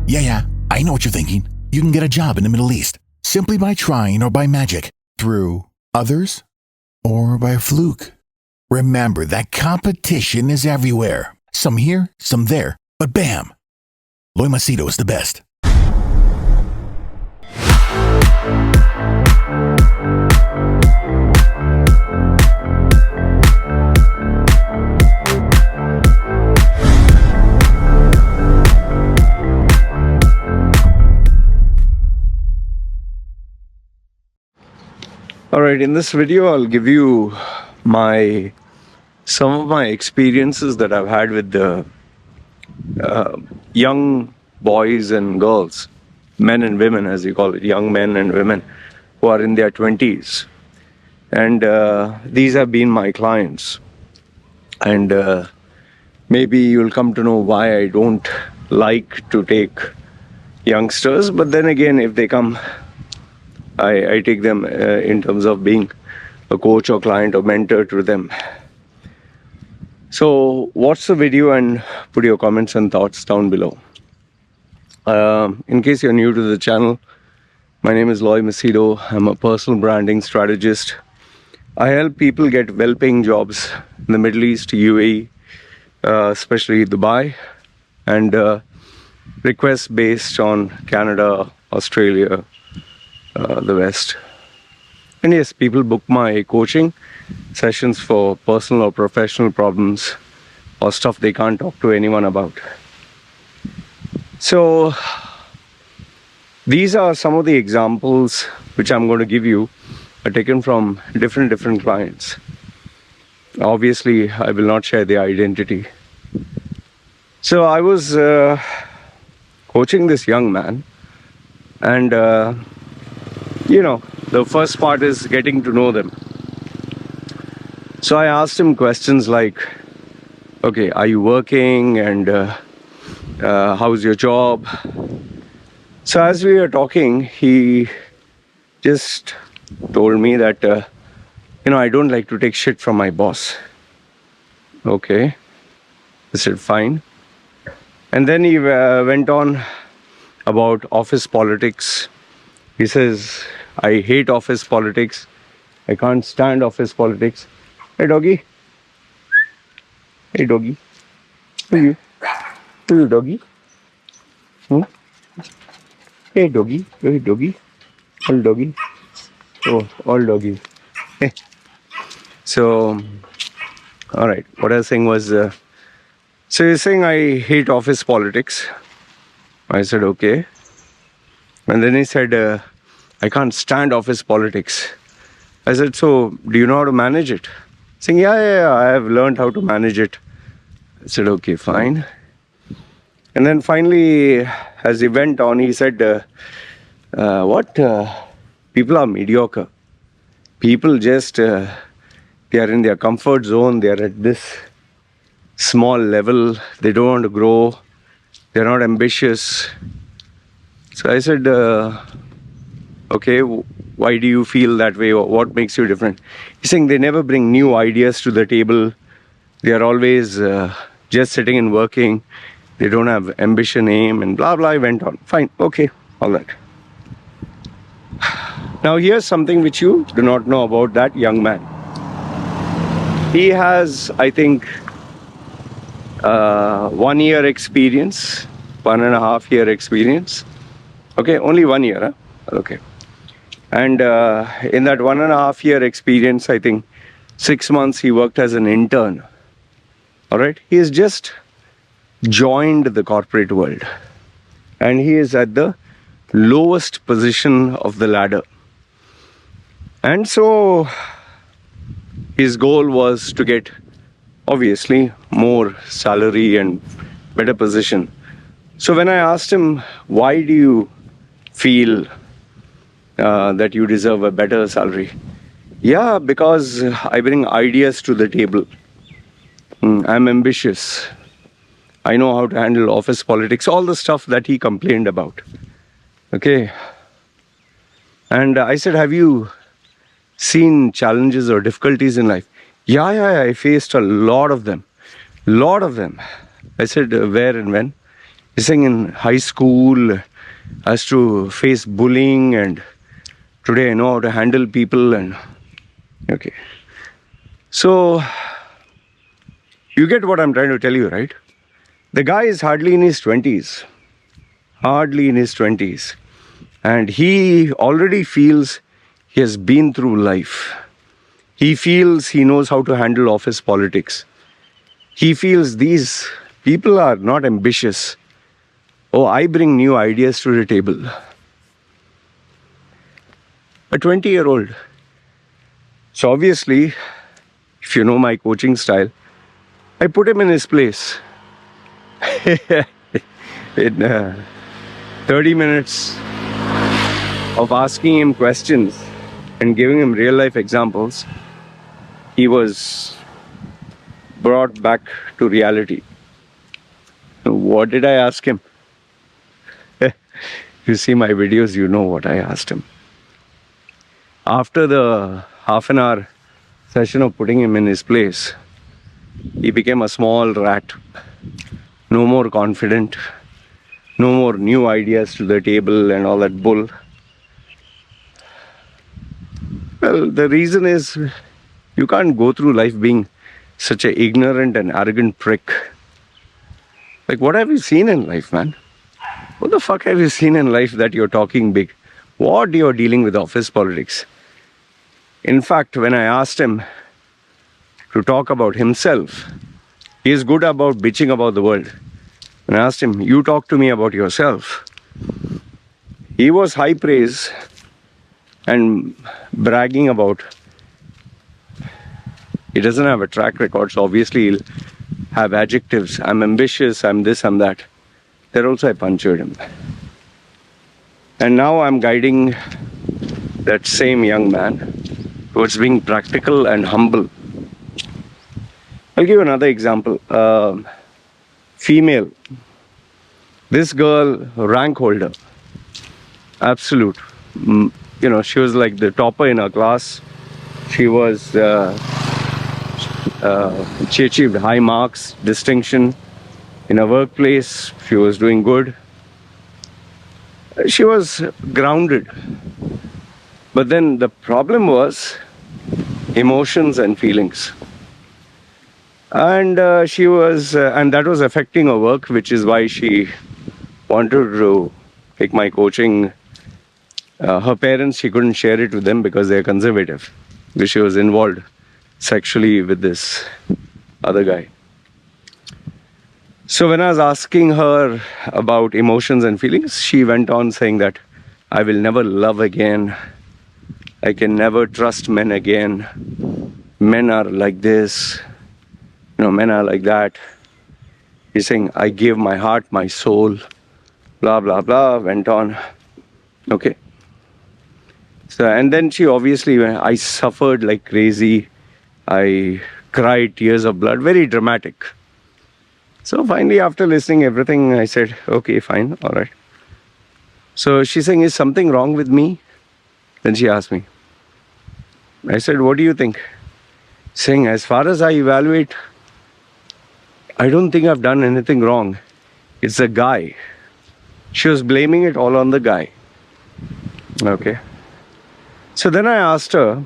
Yeah, I know what you're thinking. You can get a job in the Middle East simply by trying or by magic, through others, or by fluke. Remember that competition is everywhere. Some here, some there, but bam! Loy Machedo is the best. Alright, in this video I'll give you some of my experiences that I've had with the young boys and girls, men and women as you call it, young men and women who are in their 20s. And these have been my clients. And maybe you'll come to know why I don't like to take youngsters, but then again, if they come, I take them in terms of being a coach or client or mentor to them. So watch the video and put your comments and thoughts down below. In case you're new to the channel, my name is Loy Machedo. I'm a personal branding strategist. I help people get well-paying jobs in the Middle East, UAE, especially Dubai, and requests based on Canada, Australia, the West. And yes, people book my coaching sessions for personal or professional problems or stuff they can't talk to anyone about. So these are some of the examples which I'm going to give you are taken from different clients. Obviously, I will not share their identity. So I was coaching this young man, and the first part is getting to know them. So I asked him questions like, okay, are you working, and how's your job? So as we were talking, he just told me that, I don't like to take shit from my boss. Okay, I said, fine. And then he went on about office politics. He says, I hate office politics. I can't stand office politics. Hey, doggy. Hey, doggy. Who are you? Who are you, doggy? Hey, doggy. Hey, doggy. All doggy. Oh, all doggies. Hey. So, all right. What I was saying was, so you're saying I hate office politics. I said, okay. And then he said, I can't stand office politics. I said, so do you know how to manage it? Saying, yeah, I have learned how to manage it. I said, okay, fine. And then finally, as he went on, he said, people are mediocre. People just, they are in their comfort zone. They are at this small level. They don't want to grow. They're not ambitious. So I said, okay, why do you feel that way? What makes you different? He's saying they never bring new ideas to the table. They are always just sitting and working. They don't have ambition, aim, and blah, blah. I went on. Fine, okay, all right. Now here's something which you do not know about that young man. He has, I think, 1 year experience, 1.5 year experience. Okay, only 1 year, huh? Okay. And in that 1.5 year experience, I think 6 months he worked as an intern. All right, he has just joined the corporate world, and he is at the lowest position of the ladder. And so his goal was to get, obviously, more salary and better position. So when I asked him, why do you feel that you deserve a better salary? Yeah, because I bring ideas to the table. I'm ambitious. I know how to handle office politics, all the stuff that he complained about. Okay. And I said, have you seen challenges or difficulties in life? Yeah, I faced a lot of them. I said, where and when? He's saying in high school, I has to face bullying, and today I know how to handle people. And okay. So, you get what I'm trying to tell you, right? The guy is hardly in his 20s. Hardly in his 20s. And he already feels he has been through life. He feels he knows how to handle office politics. He feels these people are not ambitious. Oh, I bring new ideas to the table. A 20-year-old. So obviously, if you know my coaching style, I put him in his place. In 30 minutes of asking him questions and giving him real life examples, he was brought back to reality. What did I ask him? You see my videos, you know what I asked him. After the half an hour session of putting him in his place, he became a small rat. No more confident, no more new ideas to the table and all that bull. Well, the reason is you can't go through life being such an ignorant and arrogant prick. Like, what have you seen in life, man? What the fuck have you seen in life that you're talking big? What you're dealing with office politics? In fact, when I asked him to talk about himself, he is good about bitching about the world. When I asked him, you talk to me about yourself, he was high praise and bragging about he doesn't have a track record, so obviously he'll have adjectives. I'm ambitious, I'm this, I'm that. There also I punctured him. And now I'm guiding that same young man towards being practical and humble. I'll give another example. Female. This girl, rank holder. Absolute. You know, she was like the topper in her class. She was, she achieved high marks, distinction in her workplace. She was doing good. She was grounded. But then the problem was emotions and feelings. And she was, and that was affecting her work, which is why she wanted to take my coaching. Her parents, she couldn't share it with them because they're conservative. Because she was involved sexually with this other guy. So when I was asking her about emotions and feelings, she went on saying that I will never love again. I can never trust men again. Men are like this. You know, men are like that. He's saying, I gave my heart, my soul, blah, blah, blah, went on. Okay. So, and then she obviously, I suffered like crazy. I cried tears of blood, very dramatic. So finally, after listening everything, I said, okay, fine, all right. So she's saying, is something wrong with me? Then she asked me. I said, what do you think? Saying, as far as I evaluate, I don't think I've done anything wrong. It's a guy. She was blaming it all on the guy. Okay. So then I asked her,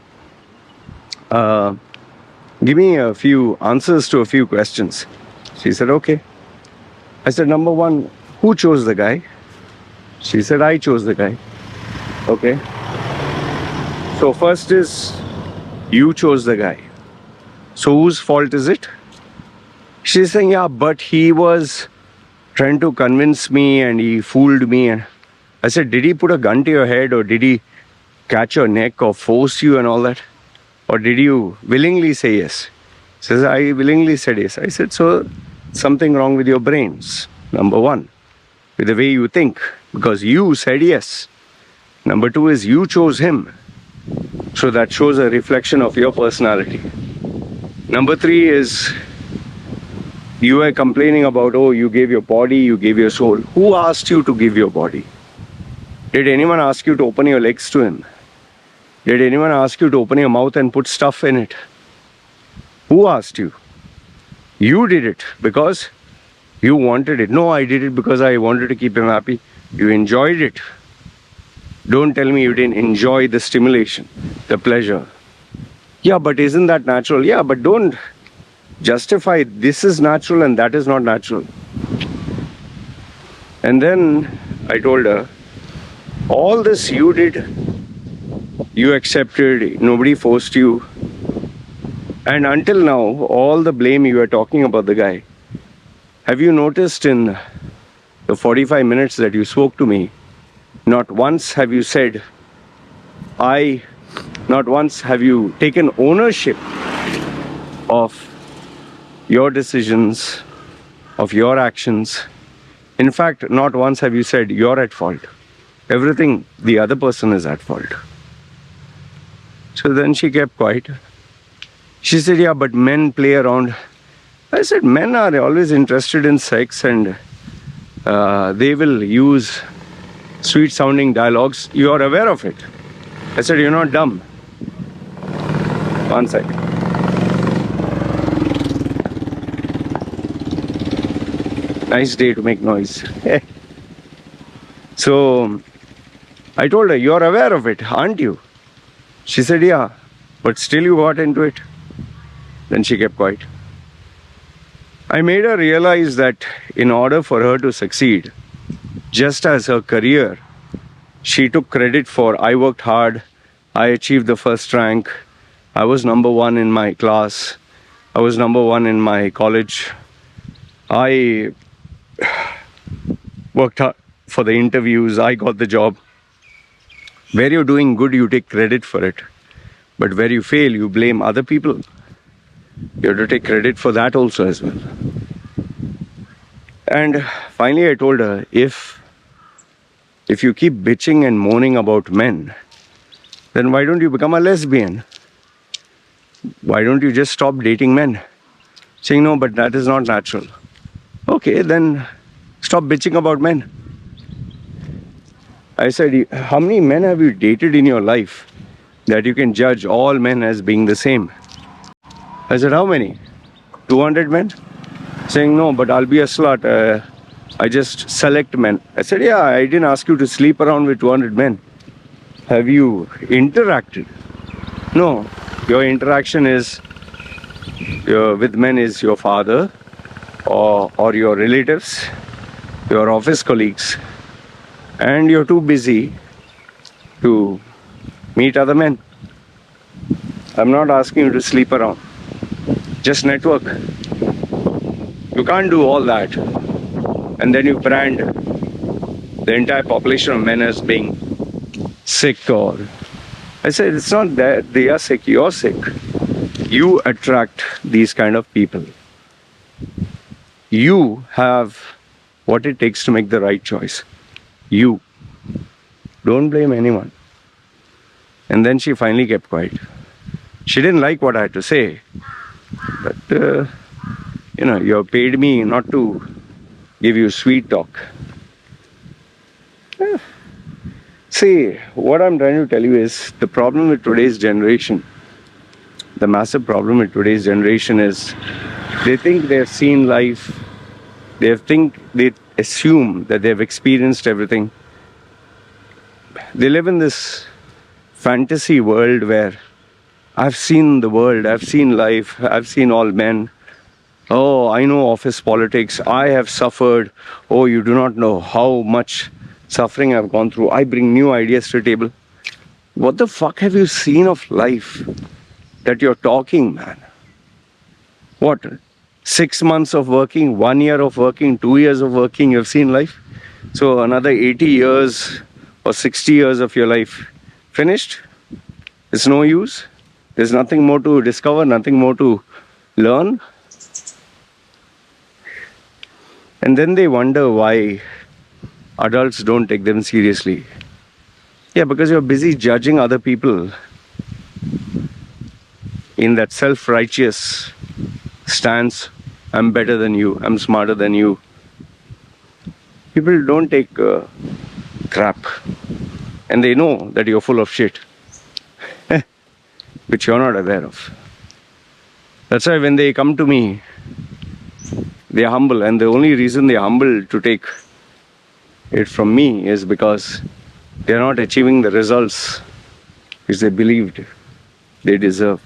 give me a few answers to a few questions. She said, okay. I said, number one, who chose the guy? She said, I chose the guy. Okay. So first is, you chose the guy. So whose fault is it? She's saying, yeah, but he was trying to convince me and he fooled me. And I said, did he put a gun to your head, or did he catch your neck or force you and all that? Or did you willingly say yes? She says, I willingly said yes. I said, so something wrong with your brains, number one, with the way you think, because you said yes. Number two is you chose him. So that shows a reflection of your personality. Number three is you were complaining about, oh, you gave your body, you gave your soul. Who asked you to give your body? Did anyone ask you to open your legs to him? Did anyone ask you to open your mouth and put stuff in it? Who asked you? You did it because You wanted it. No, I did it because I wanted to keep him happy. You enjoyed it. Don't tell me you didn't enjoy the stimulation, the pleasure. Yeah, but isn't that natural? Yeah, but don't justify this is natural and that is not natural. And then I told her, all this you did, you accepted, nobody forced you. And until now, all the blame you are talking about the guy, have you noticed in the 45 minutes that you spoke to me, not once have you said, not once have you taken ownership of your decisions, of your actions. In fact, not once have you said you're at fault. Everything, the other person is at fault. So then she kept quiet. She said, yeah, but men play around. I said, men are always interested in sex and they will use sweet sounding dialogues. You are aware of it. I said, you're not dumb. One second. Nice day to make noise. So I told her, you're aware of it, aren't you? She said, yeah, but still you got into it. Then she kept quiet. I made her realize that in order for her to succeed, just as her career, she took credit for, I worked hard, I achieved the first rank, I was number one in my class, I was number one in my college, I worked hard for the interviews, I got the job. Where you're doing good, you take credit for it. But where you fail, you blame other people. You have to take credit for that also as well. And finally I told her, if you keep bitching and moaning about men, then why don't you become a lesbian? Why don't you just stop dating men? Saying, no, but that is not natural. Okay, then stop bitching about men. I said, how many men have you dated in your life that you can judge all men as being the same? I said, how many? 200 men? Saying, no, but I'll be a slut. I just select men. I said, yeah, I didn't ask you to sleep around with 200 men. Have you interacted? No, your interaction is with men is your father or your relatives, your office colleagues, and you're too busy to meet other men. I'm not asking you to sleep around. Just network. You can't do all that. And then you brand the entire population of men as being sick or... I said, it's not that they are sick, you're sick. You attract these kind of people. You have what it takes to make the right choice. You. Don't blame anyone. And then she finally kept quiet. She didn't like what I had to say. But, you have paid me not to give you sweet talk. See, what I'm trying to tell you is the problem with today's generation, the massive problem with today's generation is they think they've seen life, they assume that they've experienced everything. They live in this fantasy world where I've seen the world, I've seen life, I've seen all men. Oh, I know office politics, I have suffered. Oh, you do not know how much suffering I've gone through. I bring new ideas to the table. What the fuck have you seen of life that you're talking, man? What? 6 months of working, 1 year of working, 2 years of working, you've seen life? So another 80 years or 60 years of your life finished? It's no use? There's nothing more to discover, nothing more to learn? And then they wonder why adults don't take them seriously. Yeah, because you're busy judging other people in that self-righteous stance. I'm better than you, I'm smarter than you. People don't take crap. And they know that you're full of shit, which you're not aware of. That's why when they come to me, They are humble, and the only reason they are humble to take it from me is because they are not achieving the results which they believed they deserve.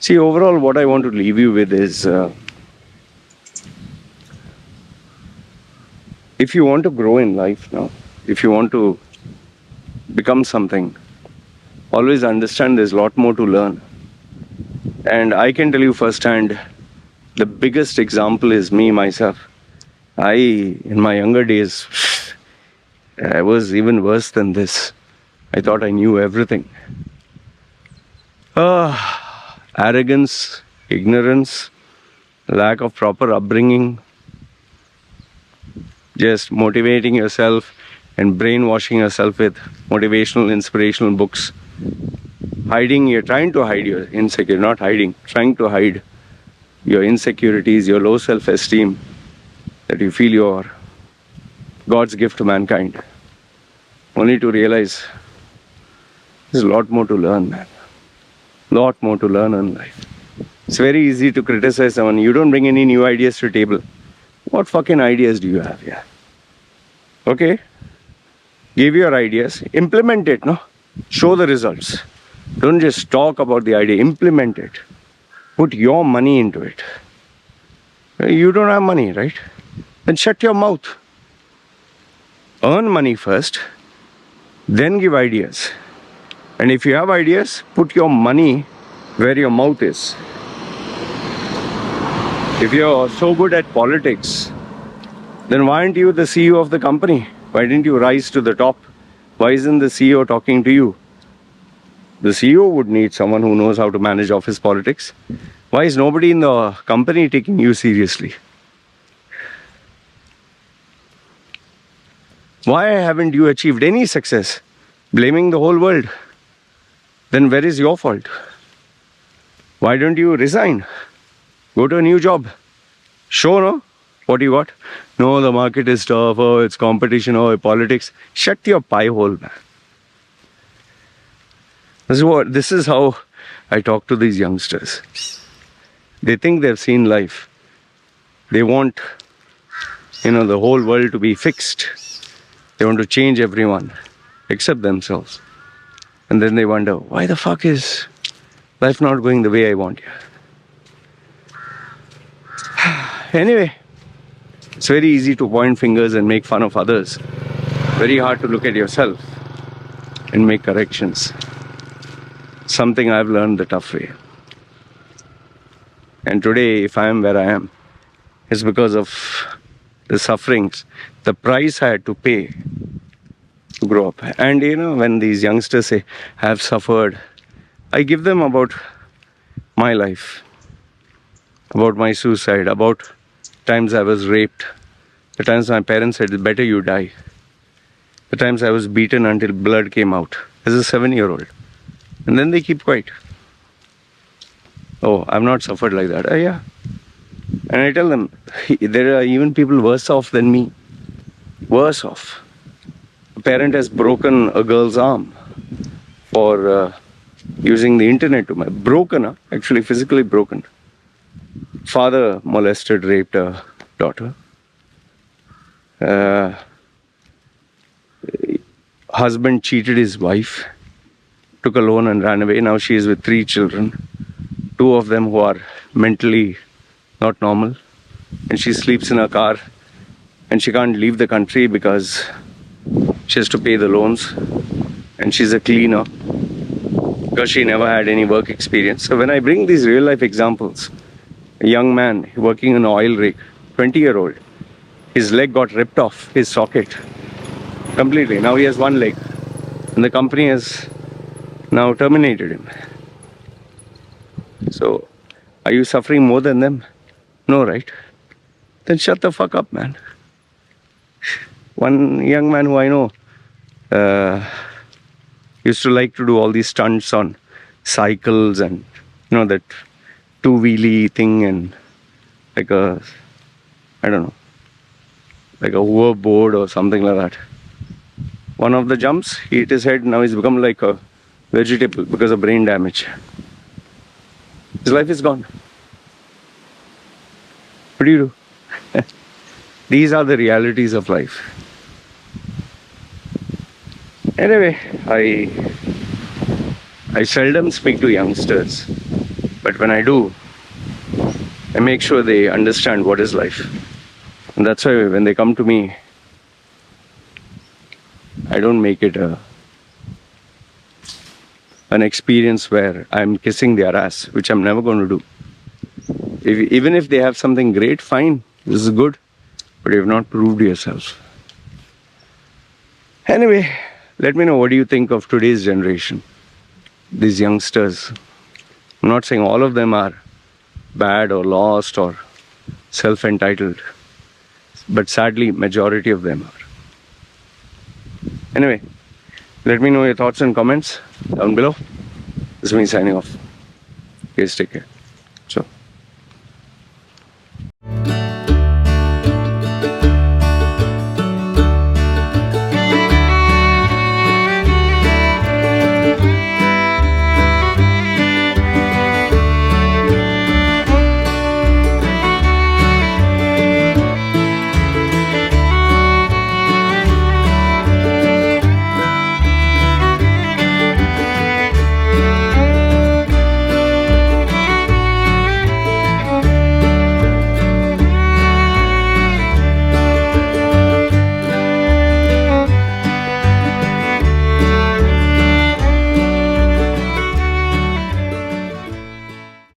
See, overall, what I want to leave you with is, if you want to grow in life now, if you want to become something, always understand there's a lot more to learn. And I can tell you firsthand, the biggest example is me, myself. In my younger days, I was even worse than this. I thought I knew everything. Arrogance, ignorance, lack of proper upbringing, just motivating yourself and brainwashing yourself with motivational, inspirational books. You're trying to hide your insecurity, not hiding, trying to hide your insecurities, your low self-esteem, that you feel you're God's gift to mankind. Only to realize there's a lot more to learn, man. Lot more to learn in life. It's very easy to criticize someone. You don't bring any new ideas to the table. What fucking ideas do you have here? Okay? Give your ideas. Implement it, no? Show the results. Don't just talk about the idea. Implement it. Put your money into it. You don't have money, right? Then shut your mouth. Earn money first, then give ideas. And if you have ideas, put your money where your mouth is. If you're so good at politics, then why aren't you the CEO of the company? Why didn't you rise to the top? Why isn't the CEO talking to you? The CEO would need someone who knows how to manage office politics. Why is nobody in the company taking you seriously? Why haven't you achieved any success? Blaming the whole world. Then where is your fault? Why don't you resign? Go to a new job. Show, no? What you got? No, the market is tough. Oh, it's competition. Oh, politics. Shut your pie hole, man. This is how I talk to these youngsters. They think they've seen life. They want, the whole world to be fixed. They want to change everyone except themselves. And then they wonder, why the fuck is life not going the way I want here? Anyway, it's very easy to point fingers and make fun of others. Very hard to look at yourself and make corrections. Something I've learned the tough way. And today, if I am where I am, it's because of the sufferings, the price I had to pay to grow up. And when these youngsters say, I've suffered, I give them about my life, about my suicide, about times I was raped, the times my parents said, better you die, the times I was beaten until blood came out as a 7-year-old. And then they keep quiet. Oh, I've not suffered like that. Yeah. And I tell them, there are even people worse off than me. Worse off. A parent has broken a girl's arm for using the internet to broken, actually physically broken. Father molested, raped a daughter. Husband cheated his wife, took a loan and ran away. Now she is with 3 children, 2 of them who are mentally not normal. And she sleeps in her car and she can't leave the country because she has to pay the loans. And she's a cleaner because she never had any work experience. So when I bring these real life examples, a young man working in an oil rig, 20-year-old, his leg got ripped off, his socket, completely. Now he has 1 leg. And the company has now terminated him. So, are you suffering more than them? No, right? Then shut the fuck up, man. One young man who I know used to like to do all these stunts on cycles and, that 2-wheelie thing and like a hoverboard or something like that. One of the jumps, he hit his head, now he's become like a vegetable because of brain damage. His life is gone. What do you do? These are the realities of life. Anyway, I seldom speak to youngsters, but when I do, I make sure they understand what is life. And that's why when they come to me, I don't make it an experience where I'm kissing their ass, which I'm never going to do. Even if they have something great, fine, this is good, but you have not proved yourself. Anyway, let me know, what do you think of today's generation, these youngsters? I'm not saying all of them are bad or lost or self-entitled, but sadly, majority of them are. Anyway, let me know your thoughts and comments down below. This is me signing off. Guys, take care. Ciao.